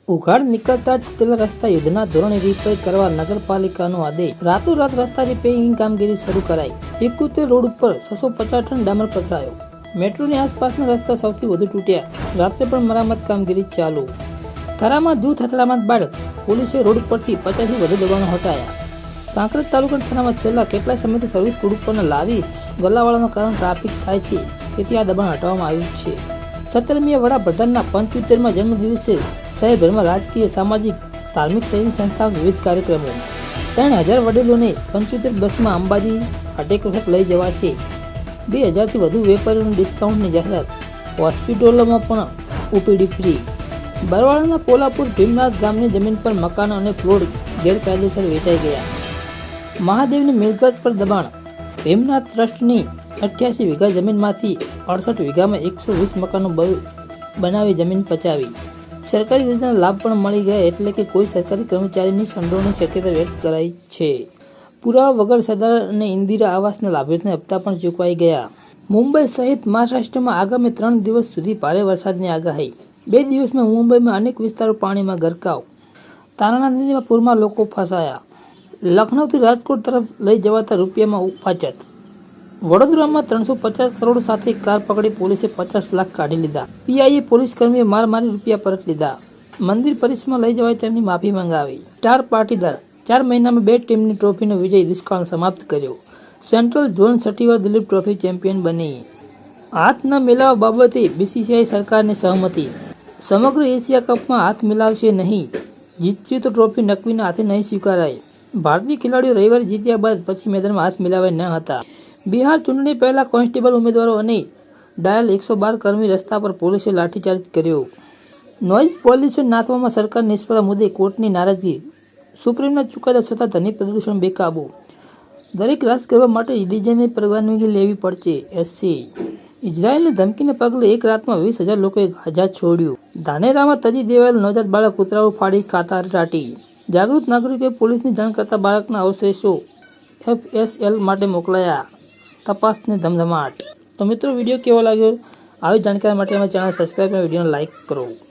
ઉઘાડ નીકળતા તૂટેલા રસ્તા યુદ્ધના ધોરણે રિપેર કરવા નગરપાલિકાનો આદેશ। રાતોરાત રસ્તા રિપેરિંગની કામગીરી શરૂ કરાઈ। 71 રોડ ઉપર 650 ટન ડામર પથરાયો। મેટ્રોની આસપાસના રસ્તા સૌથી વધુ તૂટ્યા। રાત્રે પણ મરામત કામગીરી ચાલુ। થરામાં જૂથ અથડામણ બાદ પોલીસે રોડ પરથી 50 થી વધુ દબાણો હટાયા। કાંકરેજ તાલુકાના થરામાં છેલ્લા કેટલાય સમયથી સર્વિસ રોડ ઉપરના લારી ગલ્લાવાળાના કારણે ટ્રાફિક થાય છે, તેથી આ દબાણ હટાવવામાં આવ્યું છે। 17મી વડાપ્રધાનના 75મા જન્મદિવસે શહેરભરમાં રાજકીય, સામાજિક, ધાર્મિક સહિતની સંસ્થાઓ વિવિધ કાર્યક્રમો। 3000 વડીલોને 75 બસમાં અંબાજી અટેક વખત લઈ જવાશે। 2000થી વધુ વેપારીઓને ડિસ્કાઉન્ટની જાહેરાત। હોસ્પિટલોમાં પણ ઓપીડી ફ્રી। બરવાળાના પોલાપુર ભીમનાથ ગામની જમીન પર મકાનો અને પ્લોટ ગેરકાયદેસર વેચાઈ ગયા। મહાદેવની મિલકત પર દબાણ। ભીમનાથ ટ્રસ્ટની 88 વીઘા જમીનમાંથી 68 વીઘામાં 120 મકાનો બનાવી જમીન પચાવી। સરકારી યોજનાના લાભ પણ મળી ગયા, એટલે કે કોઈ સરકારી કર્મચારીની સંડોવણીની શક્યતા વ્યક્ત કરાઈ છે। પુરાવા વગર સરદાર અને ઇન્દિરા આવાસના લાભાર્થીઓના હપ્તા પણ ચૂકવાઈ ગયા। મુંબઈ સહિત મહારાષ્ટ્રમાં આગામી 3 દિવસ સુધી ભારે વરસાદની આગાહી। 2 દિવસમાં મુંબઈમાં અનેક વિસ્તારો પાણીમાં ગરકાવ। તારાના નદીમાં પૂરમાં લોકો ફસાયા। લખનૌથી રાજકોટ તરફ લઈ જવાતા રૂપિયામાં ફાચત। વડોદરામાં 350 કરોડ સાથે કાર પકડી પોલીસે 50 લાખ કાઢી લીધા। પીઆઈએ પોલીસ કર્મીએ માર મારી રૂપિયા પરત લીધા। મંદિર પરિસરમાં લઈ જવાય તેમની માફી મંગાવી। સ્ટાર પાટીદાર 4 મહિનામાં 2 ટીમની ટ્રોફીનો વિજય દુષ્કાળ સમાપ્ત કર્યો। સેન્ટ્રલ ઝોન છઠ્ઠી દિલીપ ટ્રોફી ચેમ્પિયન બની। હાથ ન મિલાવવા બાબતે બીસીસીઆઈ સરકારની સહમતિ। સમગ્ર એશિયા કપમાં હાથ મિલાવશે નહીં, જીત્યું તો ટ્રોફી નકવીના હાથે નહીં સ્વીકારાય। ભારતીય ખેલાડીઓ રવિવારે જીત્યા બાદ પછી મેદાનમાં હાથ મિલાવ્યા ન હતા। બિહાર ચૂંટણી પહેલા કોન્સ્ટેબલ ઉમેદવારો અને ડાયલ 112 કર્મી રસ્તા પર પોલીસે લાઠીચાર્જ કર્યો। નોઇઝ પોલ્યુશન નાથવામાં સરકાર નિષ્ફળતા મુદ્દે કોર્ટની નારાજગી। સુપ્રીમના ચુકાદા છતાં ધ્વનિ પ્રદૂષણ બેકાબૂ। દરેક રાસગરબા માટે ડીજેની પરવાનગી લેવી પડશે એસસી। ઇઝરાયેલની ધમકીને પગલે એક રાતમાં 20,000 લોકોએ ગાઝા છોડ્યું। ધાનેરામાં તજી દેવાયેલ નવજાત બાળક કૂતરાઓ ફાડી ખાતા ટાટી। જાગૃત નાગરિકોએ પોલીસની જાણ કરતા બાળકના અવશેષો એફએસએલ માટે મોકલાયા। તપાસની ધમધમાટ। તો મિત્રો, વિડીયો કેવો લાગ્યો? આવી જાણકારી માટે અમારી ચેનલ સબસ્ક્રાઈબ અને વિડીયોને લાઇક કરો।